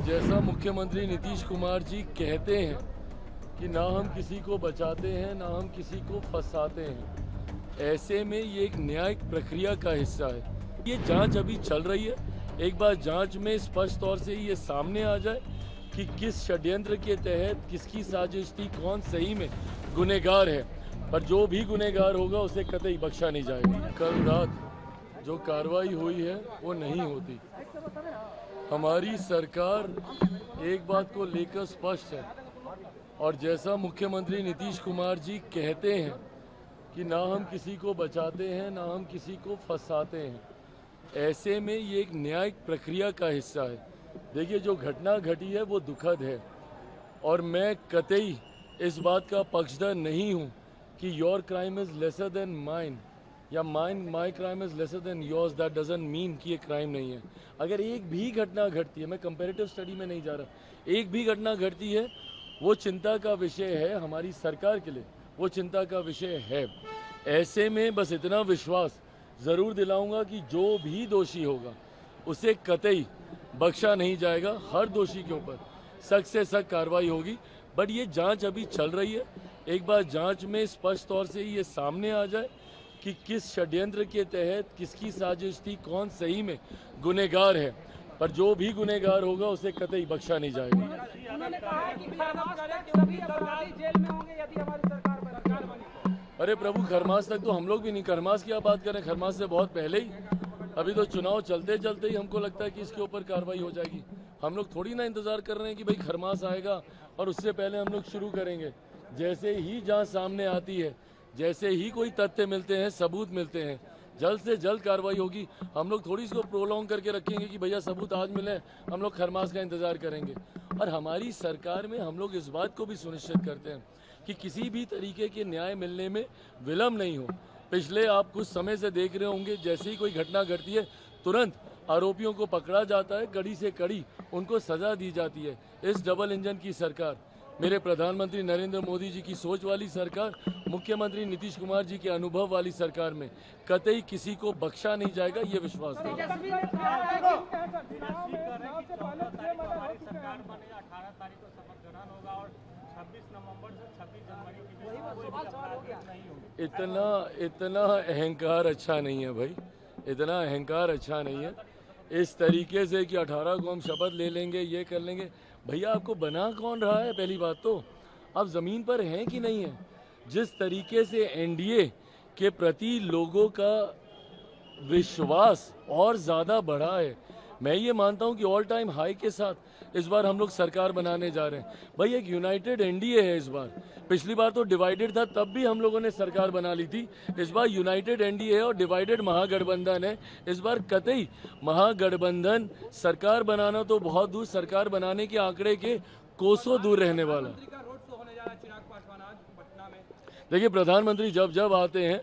जैसा मुख्यमंत्री नीतीश कुमार जी कहते हैं कि ना हम किसी को बचाते हैं ना हम किसी को फंसाते हैं, ऐसे में ये एक न्यायिक प्रक्रिया का हिस्सा है। ये जांच अभी चल रही है। एक बार जांच में स्पष्ट तौर से ये सामने आ जाए कि किस षड्यंत्र के तहत किसकी साजिश थी, कौन सही में गुनहगार है, पर जो भी गुनहगार होगा उसे कतई बख्शा नहीं जाएगा। कल रात जो कार्रवाई हुई है वो नहीं होती। हमारी सरकार एक बात को लेकर स्पष्ट है और जैसा मुख्यमंत्री नीतीश कुमार जी कहते हैं कि ना हम किसी को बचाते हैं ना हम किसी को फंसाते हैं, ऐसे में ये एक न्यायिक प्रक्रिया का हिस्सा है। देखिए, जो घटना घटी है वो दुखद है और मैं कतई इस बात का पक्षधर नहीं हूँ कि your crime is lesser than mine या my crime is lesser than yours. That doesn't mean कि ये क्राइम नहीं है। अगर एक भी घटना घटती है, मैं कंपैरेटिव स्टडी में नहीं जा रहा, एक भी घटना घटती है वो चिंता का विषय है हमारी सरकार के लिए, वो चिंता का विषय है। ऐसे में बस इतना विश्वास ज़रूर दिलाऊंगा कि जो भी दोषी होगा उसे कतई बख्शा नहीं जाएगा। हर दोषी के ऊपर सख्त से सख्त कार्रवाई होगी। बट ये जांच अभी चल रही है। एक बार जांच में स्पष्ट तौर से ये सामने आ जाए कि किस षड्यंत्र के तहत किसकी साजिश थी, कौन सही में गुनहगार है, पर जो भी गुनहगार होगा उसे कतई बख्शा नहीं जाएगा। उन्होंने कहा है कि सभी अपराधी जेल में होंगे यदि हमारी सरकार बनी। अरे प्रभु, खरमास तक तो हम लोग भी नहीं, खरमास की आप बात करें, खरमास से बहुत पहले ही। अभी तो चुनाव चलते चलते ही हमको लगता है कि इसके ऊपर कार्रवाई हो जाएगी। हम लोग थोड़ी ना इंतजार कर रहे हैं कि भाई खरमास आएगा और उससे पहले हम लोग शुरू करेंगे। जैसे ही जांच सामने आती है, जैसे ही कोई तथ्य मिलते हैं, सबूत मिलते हैं, जल्द से जल्द कार्रवाई होगी। हम लोग थोड़ी इसको प्रोलॉन्ग करके रखेंगे कि भैया सबूत आज मिले, हम लोग खरमास का इंतजार करेंगे। और हमारी सरकार में हम लोग इस बात को भी सुनिश्चित करते हैं कि किसी भी तरीके के न्याय मिलने में विलम्ब नहीं हो। पिछले आप कुछ समय से देख रहे होंगे, जैसे ही कोई घटना घटती है तुरंत आरोपियों को पकड़ा जाता है, कड़ी से कड़ी उनको सजा दी जाती है। इस डबल इंजन की सरकार, मेरे प्रधानमंत्री नरेंद्र मोदी जी की सोच वाली सरकार, मुख्यमंत्री नीतीश कुमार जी के अनुभव वाली सरकार में कतई किसी को बख्शा नहीं जाएगा, ये विश्वास है। इतना अहंकार अच्छा नहीं है भाई, इतना अहंकार अच्छा नहीं है। इस तरीके से कि 18 को हम शपथ ले लेंगे, ये कर लेंगे। भैया, आपको बना कौन रहा है? पहली बात तो आप ज़मीन पर हैं कि नहीं है? जिस तरीके से एनडीए के प्रति लोगों का विश्वास और ज़्यादा बढ़ा है, मैं ये मानता हूँ कि ऑल टाइम हाई के साथ इस बार हम लोग सरकार बनाने जा रहे हैं। भाई, एक यूनाइटेड एनडीए है इस बार। पिछली बार तो डिवाइडेड था, तब भी हम लोगों ने सरकार बना ली थी। इस बार यूनाइटेड एनडीए है और डिवाइडेड महागठबंधन है। इस बार कतई महागठबंधन सरकार बनाना तो बहुत दूर, सरकार बनाने के आंकड़े के कोसों दूर रहने वाला। देखिए, प्रधानमंत्री जब जब आते हैं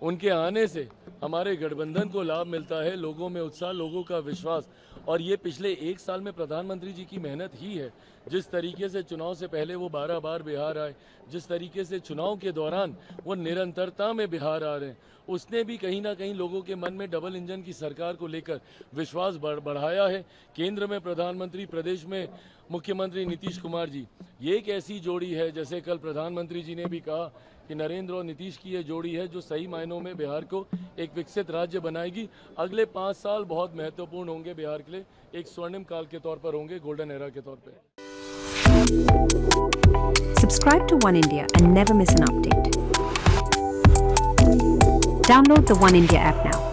उनके आने से हमारे गठबंधन को लाभ मिलता है, लोगों में उत्साह, लोगों का विश्वास। और ये पिछले एक साल में प्रधानमंत्री जी की मेहनत ही है। जिस तरीके से चुनाव से पहले वो 12 बार बिहार आए, जिस तरीके से चुनाव के दौरान वो निरंतरता में बिहार आ रहे हैं, उसने भी कहीं ना कहीं लोगों के मन में डबल इंजन की सरकार को लेकर विश्वास बढ़ाया है। केंद्र में प्रधानमंत्री, प्रदेश में मुख्यमंत्री नीतीश कुमार जी, ये एक ऐसी जोड़ी है, जैसे कल प्रधानमंत्री जी ने भी कहा कि नरेंद्र और नीतीश की ये जोड़ी है जो सही मायनों में बिहार को एक विकसित राज्य बनाएगी। अगले 5 साल बहुत महत्वपूर्ण होंगे बिहार के लिए, एक स्वर्णिम काल के तौर पर होंगे, गोल्डन एरा के तौर पे। Subscribe to One India and never miss an update. Download the One India app now.